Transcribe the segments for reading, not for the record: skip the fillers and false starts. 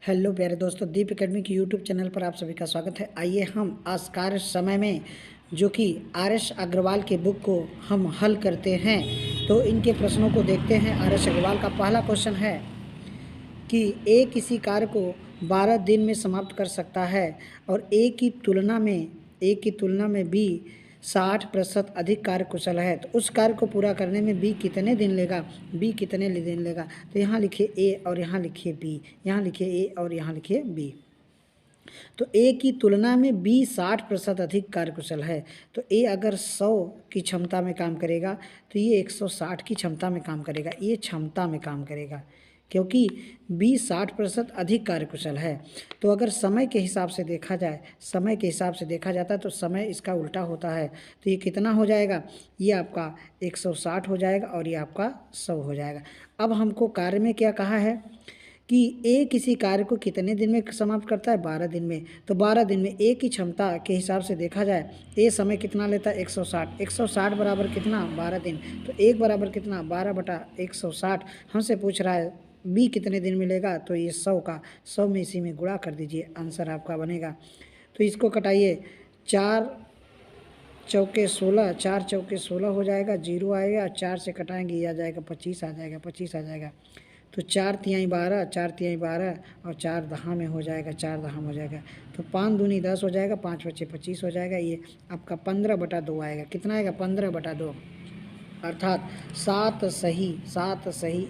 Hello प्यारे दोस्तों, दीप academy की यूट्यूब चैनल पर आप सभी का स्वागत है। आइए हम आज कार्य समय में जो कि आर.एस. अग्रवाल के बुक को हम हल करते हैं। तो इनके प्रश्नों को देखते हैं। आर.एस. अग्रवाल का पहला क्वेश्चन है कि ए किसी कार्य को 12 दिन में समाप्त कर सकता है और ए की तुलना में बी 60% अधिक कार्यकुशल है, तो उस कार्य को पूरा करने में बी कितने दिन लेगा। तो यहाँ लिखिए ए और यहाँ लिखिए बी, यहाँ लिखिए ए और यहाँ लिखिए बी। तो ए की तुलना में बी 60% अधिक कार्यकुशल है। तो ए अगर 100 की क्षमता में काम करेगा तो ये 160 की क्षमता में काम करेगा, ये क्षमता में काम करेगा क्योंकि बी 60% अधिक कार्यकुशल है। तो अगर समय के हिसाब से देखा जाता है तो समय इसका उल्टा होता है। तो ये कितना हो जाएगा, ये आपका 160 हो जाएगा और ये आपका 100 हो जाएगा। अब हमको कार्य में क्या कहा है कि ए किसी कार्य को कितने दिन में समाप्त करता है, 12 दिन में। तो 12 दिन में ए की क्षमता के हिसाब से देखा जाए, ए समय कितना लेता है 160, 160 बराबर कितना 12 दिन। तो 1 बराबर कितना 12/160। हमसे पूछ रहा है बी कितने दिन मिलेगा, तो ये 100 का 100 में इसी में गुणा कर दीजिए, आंसर आपका बनेगा। तो इसको कटाइए, 4 चौके 16, 4 चौके 16 हो जाएगा, 0 आएगा, 4 से कटाएंगे ये आ जाएगा 25 आ जाएगा, 25 आ जाएगा। तो 4 तिहाई 12, 4 तिहाई 12 और 4 दहा में हो जाएगा, 4 दहा में हो जाएगा। तो 5 दूनी 10 हो जाएगा, 5 बचे 25 हो जाएगा। ये आपका 15/2 आएगा। कितना आएगा 15/2, अर्थात 7 सही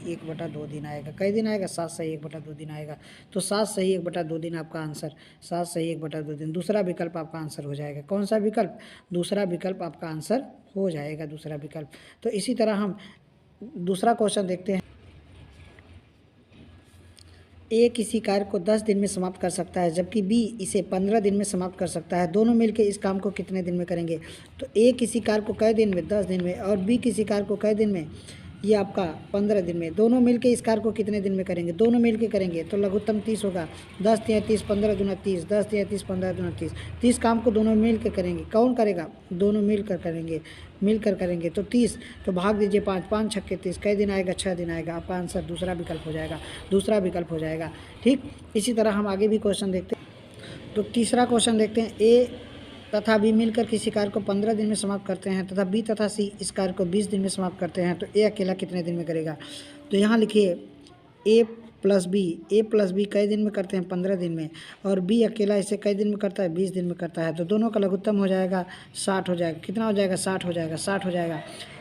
1/2 दिन आएगा। कई दिन आएगा 7 सही 1/2 दिन आएगा। तो 7 सही 1/2 दिन आपका आंसर, 7 सही 1/2 दिन दूसरा विकल्प आपका आंसर हो जाएगा। कौन सा विकल्प, दूसरा विकल्प आपका आंसर हो जाएगा, दूसरा विकल्प। तो इसी तरह हम दूसरा क्वेश्चन देखते हैं। ए किसी कार्य को 10 दिन में समाप्त कर सकता है जबकि बी इसे 15 दिन में समाप्त कर सकता है। दोनों मिलकर इस काम को कितने दिन में करेंगे। तो ए किसी कार्य को कई दिन में, 10 दिन में, और बी किसी कार्य को कई दिन में, ये आपका 15 दिन में। दोनों मिलकर इस कार्य को कितने दिन में करेंगे, दोनों मिलकर करेंगे तो लघुत्तम 30 होगा। 10 तिहाई 30, 15 दूना 30, 10 तिहाई 30, 15 दूना 30। 30 काम को दोनों मिलकर करेंगे। कौन करेगा, दोनों मिलकर करेंगे तो 30, तो भाग दीजिए 5, 5 छक्के 30, कई दिन आएगा 6 दिन आएगा। आपका आंसर दूसरा विकल्प हो जाएगा, ठीक। इसी तरह हम आगे भी क्वेश्चन देखते हैं। तो तीसरा क्वेश्चन देखते हैं। ए तथा बी मिलकर किसी कार्य को 15 दिन में समाप्त करते हैं तथा बी तथा सी इस कार्य को 20 दिन में समाप्त करते हैं, तो ए अकेला कितने दिन में करेगा। तो यहाँ लिखिए ए प्लस बी कई दिन में करते हैं, 15 दिन में, और बी अकेला इसे कई दिन में करता है, 20 दिन में करता है। तो दोनों का लघुत्तम हो जाएगा 60 हो जाएगा। कितना हो जाएगा, 60 हो जाएगा।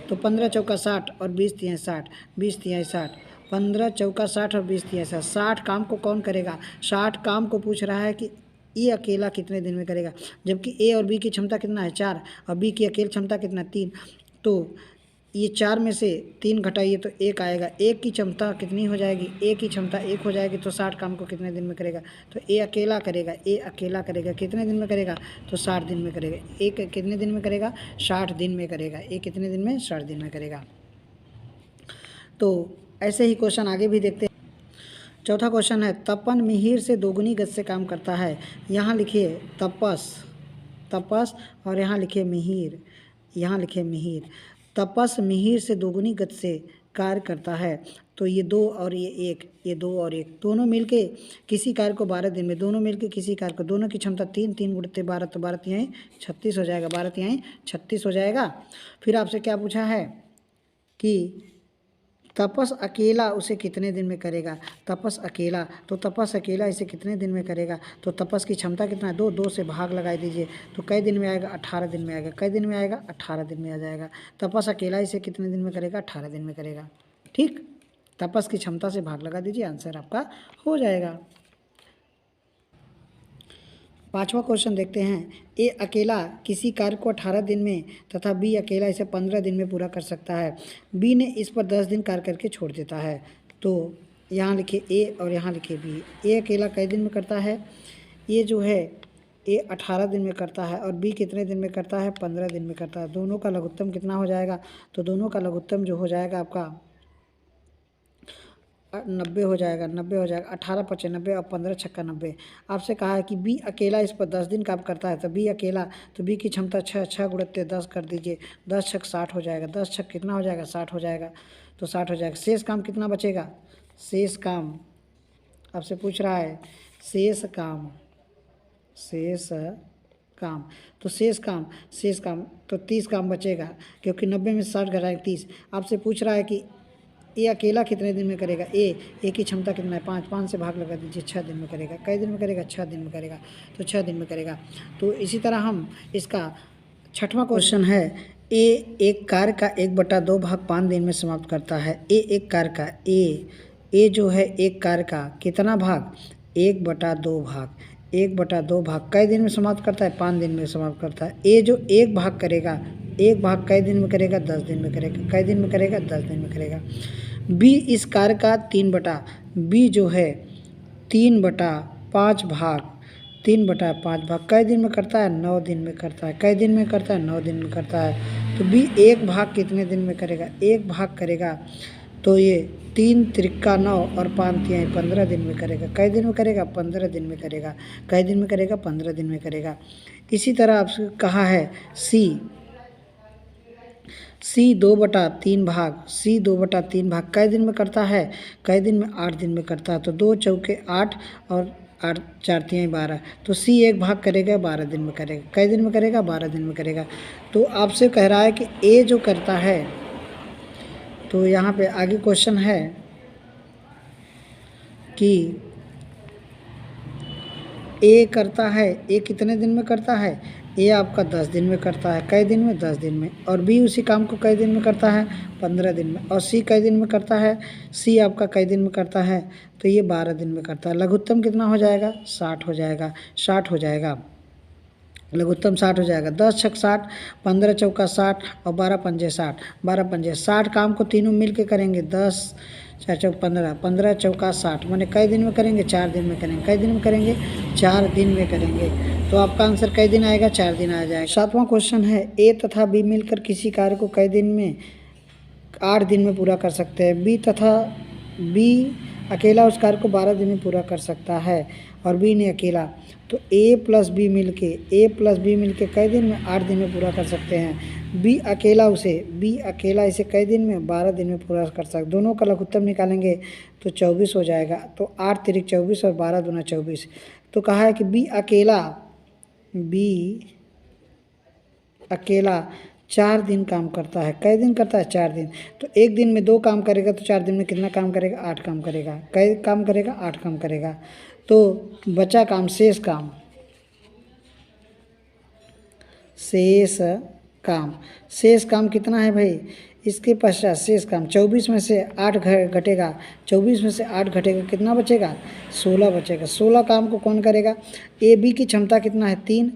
तो 15 चौका 60 और 20 तिहाई 60, 20 तिहाई 60, 15 चौका 60 और 20 तिहाई 60। 60 काम को कौन करेगा, 60 काम को पूछ रहा है कि ये अकेला कितने दिन में करेगा, जबकि ए और बी की क्षमता कितना है 4 और बी की अकेली क्षमता कितना 3। तो ये 4 में से 3 घटाइए तो 1 आएगा। 1 की क्षमता कितनी हो जाएगी, ए की क्षमता 1 हो जाएगी। तो 60 काम को कितने दिन में करेगा, तो ए अकेला करेगा। कितने दिन में करेगा, तो 60 दिन में करेगा। एक कितने दिन में करेगा, 60 दिन में करेगा। ए कितने दिन में, 60 दिन में करेगा। तो ऐसे ही क्वेश्चन आगे भी देखते हैं। चौथा क्वेश्चन है, तपन मिहिर से दोगुनी गति से काम करता है। यहाँ लिखिए तपस और यहाँ लिखिए मिहिर। तपस मिहिर से दोगुनी गति से कार्य करता है। तो ये 2 और ये 1, दोनों मिलके किसी कार्य को 12 दिन में, दोनों की क्षमता 3, 3 गुणित 12, तो 12 तिहाई 36 हो जाएगा, 12 तिहाई 36 हो जाएगा। फिर आपसे क्या पूछा है कि तपस अकेला उसे कितने दिन में करेगा। तपस अकेला इसे कितने दिन में करेगा। तो तपस की क्षमता कितना है, 2, 2 से भाग लगा दीजिए तो कई दिन में आएगा, 18 दिन में आएगा। कई दिन में आएगा, 18 दिन में आ जाएगा। तपस अकेला इसे कितने दिन में करेगा, 18 दिन में करेगा, ठीक। तपस की क्षमता से भाग लगा दीजिए, आंसर आपका हो जाएगा। पांचवा क्वेश्चन देखते हैं। ए अकेला किसी कार्य को 18 दिन में तथा बी अकेला इसे 15 दिन में पूरा कर सकता है। बी ने इस पर 10 दिन कार्य करके छोड़ देता है। तो यहाँ लिखिए ए और यहाँ लिखिए बी। ए अकेला कई दिन में करता है, ये जो है ए 18 दिन में करता है और बी कितने दिन में करता है, 15 दिन में करता है। दोनों का लघुत्तम कितना हो जाएगा, तो दोनों का लघुत्तम जो हो जाएगा आपका 90 हो जाएगा। 18 पचे 90 और 15 छक्का 90। आपसे कहा है कि बी अकेला इस पर 10 दिन काम करता है। तो बी अकेला, तो बी की क्षमता 6, 6 गुणित 10 कर दीजिए, 10 छक 60 हो जाएगा। 10 छक कितना हो जाएगा, 60 हो जाएगा। तो 60 हो जाएगा। शेष काम कितना बचेगा, शेष काम आपसे पूछ रहा है शेष काम, शेष काम। तो शेष काम तो 30 काम बचेगा, क्योंकि 90 में 60 घटाएं 30। आपसे पूछ रहा है कि ये अकेला कितने दिन में करेगा। ए की क्षमता कितना है 5, 5 से भाग लगा दीजिए, 6 दिन में करेगा। कई दिन में करेगा, 6 दिन में करेगा, तो 6 दिन में करेगा। तो इसी तरह हम इसका 6वां क्वेश्चन है, ए एक कार्य का 1/2 भाग 5 दिन में समाप्त करता है। एक कार्य का ए जो है एक कार्य का कितना भाग, 1/2 भाग, 1/2 भाग कई दिन में समाप्त करता है, 5 दिन में समाप्त करता है। ए जो एक भाग करेगा, एक भाग कई दिन में करेगा, 10 दिन में करेगा। कई दिन में करेगा, 10 दिन में करेगा। बी इस कार्य का 3/बी जो है 3/5 भाग, 3/5 भाग कई दिन में करता है, 9 दिन में करता है। कई दिन में करता है, 9 दिन में करता है। तो बी एक भाग कितने दिन में करेगा, एक भाग करेगा तो ये 3 त्रिका 9 और 5 तिहाई 15 दिन में करेगा। कई दिन में करेगा, 15 दिन में करेगा। कई दिन में करेगा, 15 दिन में करेगा। इसी तरह आपसे कहा है सी 2/3 भाग, सी 2/3 भाग कई दिन में करता है, कई दिन में 8 दिन में करता है। तो 2 चौके 8 और 8 4 तिहाई 12। तो सी एक भाग करेगा, 12 दिन में करेगा। कई दिन में करेगा, 12 दिन में करेगा। तो आपसे कह रहा है कि ए जो करता है, तो यहाँ पे आगे क्वेश्चन है कि ए करता है, ए कितने दिन में करता है, ए आपका 10 दिन में करता है। कई दिन में, 10 दिन में। और बी उसी काम को कई दिन में करता है, 15 दिन में। और सी कई दिन में करता है, सी आपका कई दिन में करता है, तो ये 12 दिन में करता है। लघुत्तम कितना हो जाएगा, 60 हो जाएगा, 60 हो जाएगा, लघुत्तम 60 हो जाएगा। 10 छक 60, 15 चौका 60 और 12 पंजे 60, 12 पंजे 60 काम को तीनों मिल के करेंगे। 10 4 चौक 15, 15 चौका 60, मैंने कई दिन में करेंगे, 4 दिन में करेंगे। कई दिन में करेंगे, 4 दिन में करेंगे। तो आपका आंसर कई दिन आएगा, 4 दिन आ जाएगा। 7वां क्वेश्चन है, ए तथा बी मिलकर किसी कार्य को कई दिन में 8 दिन में पूरा कर सकते हैं। बी अकेला उस कार्य को 12 दिन में पूरा कर सकता है और बी ने अकेला। तो ए प्लस बी मिलके कई दिन में, 8 दिन में पूरा कर सकते हैं। बी अकेला इसे कई दिन में, 12 दिन में पूरा कर सकते। दोनों का लघुत्तम निकालेंगे तो 24 हो जाएगा। तो 8 तिरिक 24 और 12 दूना 24। तो कहा है कि बी अकेला 4 दिन काम करता है। कई दिन करता है, 4 दिन। तो एक दिन में 2 काम करेगा, तो 4 दिन में कितना काम करेगा, 8 काम करेगा। कई काम करेगा, 8 काम करेगा। तो बचा काम शेष काम कितना है भाई, इसके पश्चात शेष काम 24 में से 8 घटेगा, 24 में से 8 घटेगा, कितना बचेगा, 16 बचेगा। 16 काम को कौन करेगा। ए बी की क्षमता कितना है, 3,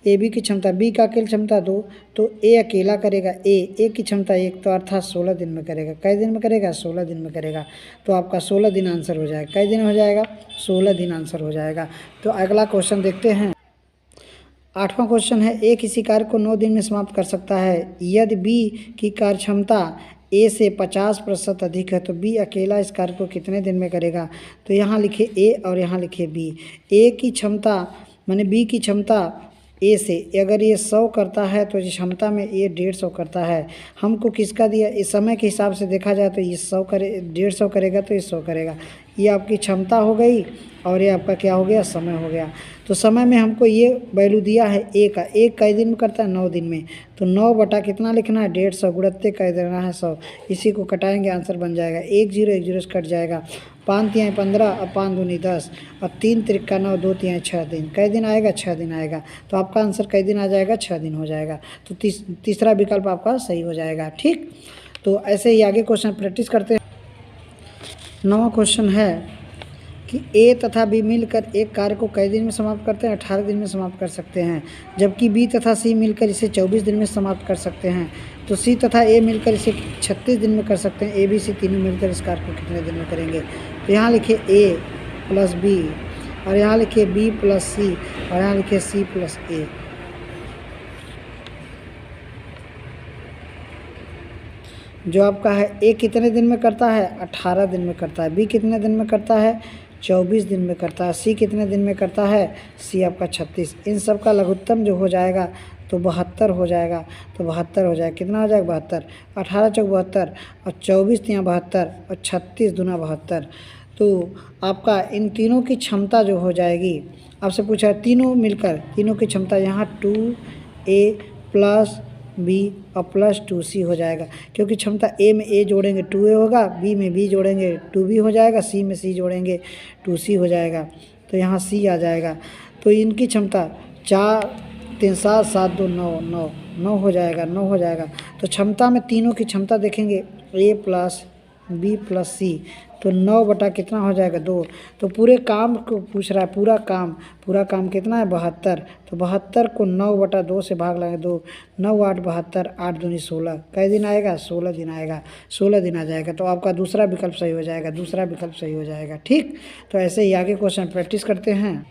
ए बी की क्षमता, बी का अकेला क्षमता 2, तो ए अकेला करेगा। ए की क्षमता 1, तो अर्थात 16 दिन में करेगा। कई दिन में करेगा, 16 दिन में करेगा। तो आपका 16 दिन आंसर हो जाएगा। कई दिन हो जाएगा, 16 दिन आंसर हो जाएगा। तो अगला क्वेश्चन देखते हैं। 8वां क्वेश्चन है, ए किसी कार्य को 9 दिन में समाप्त कर सकता है यदि बी की कार्य क्षमता ए से 50% अधिक है। तो बी अकेला इस कार्य को कितने दिन में करेगा। तो यहाँ लिखे ए और यहाँ लिखे बी। ए की क्षमता माने बी की क्षमता ए से, अगर ये 100 करता है तो इस क्षमता में ये 150 करता है। हमको किसका दिया, इस समय के हिसाब से देखा जाए तो ये 100 करे, 150 करेगा तो ये 100 करेगा। ये आपकी क्षमता हो गई और ये आपका क्या हो गया, समय हो गया। तो समय में हमको ये वैल्यू दिया है ए का। एक कई दिन में करता है, 9 दिन में। तो 9 बटा कितना लिखना है, 150, गुणत्ते कर देना है 100। इसी को कटाएंगे, आंसर बन जाएगा 1 0 1 0 से कट जाएगा। 5 तिहाई 15 और 5 दूनी 10 और 3 त्रिका 9, 2 तिहाई 6 दिन। कई दिन आएगा, 6 दिन आएगा। तो आपका आंसर कई दिन आ जाएगा, 6 दिन हो जाएगा। तो तीसरा विकल्प आपका सही हो जाएगा। ठीक, तो ऐसे ही आगे क्वेश्चन प्रैक्टिस करते हैं। 9वां क्वेश्चन है कि ए तथा बी मिलकर एक कार्य को कई दिन में समाप्त करते हैं, 18 दिन में समाप्त कर सकते हैं। जबकि बी तथा सी मिलकर इसे 24 दिन में समाप्त कर सकते हैं। तो सी तथा ए मिलकर इसे 36 दिन में कर सकते हैं। ए बी सी तीनों मिलकर इस कार्य को कितने दिन में करेंगे। तो यहाँ लिखे ए प्लस बी और यहाँ लिखे बी प्लस सी और यहाँ लिखे सी प्लस ए। जो आपका है ए कितने दिन में करता है, 18 दिन में करता है। बी कितने दिन में करता है, 24 दिन में करता है। सी कितने दिन में करता है, सी आपका 36। इन सब का लघुत्तम जो हो जाएगा तो 72 हो जाएगा। तो 72 हो जाएगा, कितना हो जाएगा, 72। 18 चौक 72 और 24 तिहाई 72 और 36 दूना 72। तो आपका इन तीनों की क्षमता जो हो जाएगी, आपसे पूछा है तीनों मिलकर, तीनों की क्षमता यहाँ 2a प्लस बी और प्लस 2c हो जाएगा, क्योंकि क्षमता ए में ए जोड़ेंगे 2a होगा, बी में बी जोड़ेंगे 2b हो जाएगा, सी में सी जोड़ेंगे 2c हो जाएगा, तो यहाँ c आ जाएगा। तो इनकी क्षमता 4 3 7 7 2 9 9 9 हो जाएगा, 9 हो जाएगा। तो क्षमता में तीनों की क्षमता देखेंगे a प्लस बी प्लस सी, तो 9 बटा कितना हो जाएगा 2। तो पूरे काम को पूछ रहा है, पूरा काम कितना है 72, तो 72 को 9 बटा 2 से भाग लाएंगे 2, 9 8 72, 8 दूनी 16, कै दिन आएगा 16 दिन आएगा, 16 दिन आ जाएगा। तो आपका दूसरा विकल्प सही हो जाएगा, दूसरा विकल्प सही हो जाएगा। ठीक, तो ऐसे ही आगे क्वेश्चन प्रैक्टिस करते हैं।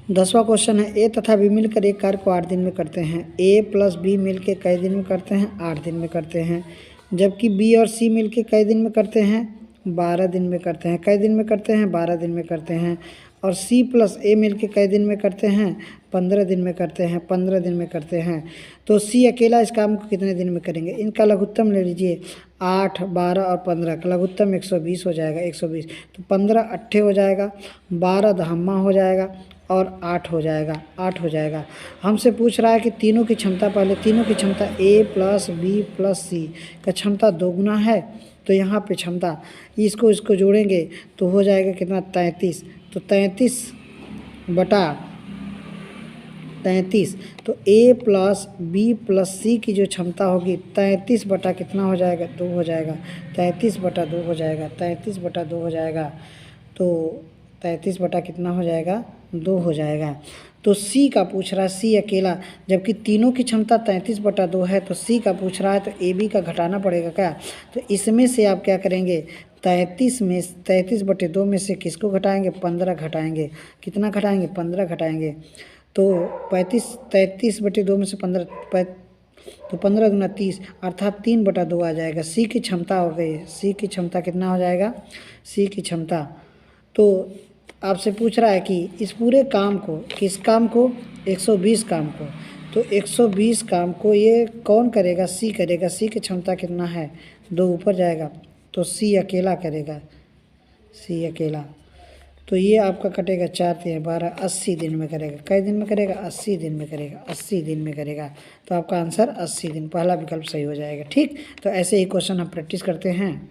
10वां क्वेश्चन है, ए तथा बी मिलकर एक कार्य को 8 दिन में करते हैं। ए प्लस बी मिलकर कई दिन में करते हैं, 8 दिन में करते हैं। जबकि बी और सी मिलके कई दिन में करते हैं, 12 दिन में करते हैं। कई दिन में करते हैं, 12 दिन में करते हैं। और सी प्लस ए मिलके कई दिन में करते हैं, 15 दिन में करते हैं, 15 दिन में करते हैं। तो सी अकेला इस काम को कितने दिन में करेंगे? इनका लघुत्तम ले लीजिए, 8 12 और 15 का लघुत्तम 120 हो जाएगा, 120। तो 15 अट्ठे हो जाएगा, 12 दहम्मा हो जाएगा और 8 हो जाएगा, 8 हो जाएगा। हमसे पूछ रहा है कि तीनों की क्षमता, पहले तीनों की क्षमता ए प्लस बी प्लस सी का क्षमता दोगुना है, तो यहाँ पे क्षमता इसको जोड़ेंगे तो हो जाएगा कितना 33। तो 33 बटा 33, तो ए प्लस बी प्लस सी की जो क्षमता होगी 33 बटा कितना हो जाएगा 2 हो जाएगा, 33 बटा 2 हो जाएगा, 33 बटा 2 हो जाएगा। तो 33 बटा कितना हो जाएगा 2 हो जाएगा। तो सी का पूछ रहा है, सी अकेला, जबकि तीनों की क्षमता 33 बटा 2 है, तो सी का पूछ रहा है, तो ए बी का घटाना पड़ेगा क्या? तो इसमें से आप क्या करेंगे, 33 बटे 2 में से किसको घटाएंगे? 15 घटाएंगे। कितना घटाएंगे? 15 घटाएंगे। तो 33 बटे 2 में से 15, तो 15 दूना 30, अर्थात 3 बटा 2 आ जाएगा। सी की क्षमता हो गई, सी की क्षमता कितना हो जाएगा? सी की क्षमता। तो आपसे पूछ रहा है कि इस पूरे काम को, किस काम को? 120 काम को। तो 120 काम को ये कौन करेगा? सी करेगा। सी की क्षमता कितना है? 2 ऊपर जाएगा, तो सी अकेला करेगा, सी अकेला। तो ये आपका कटेगा 4 3 12, 80 दिन में करेगा। कई दिन में करेगा? 80 दिन में करेगा, 80 दिन में करेगा। तो आपका आंसर 80 दिन, पहला विकल्प सही हो जाएगा। ठीक, तो ऐसे ही क्वेश्चन हम प्रैक्टिस करते हैं।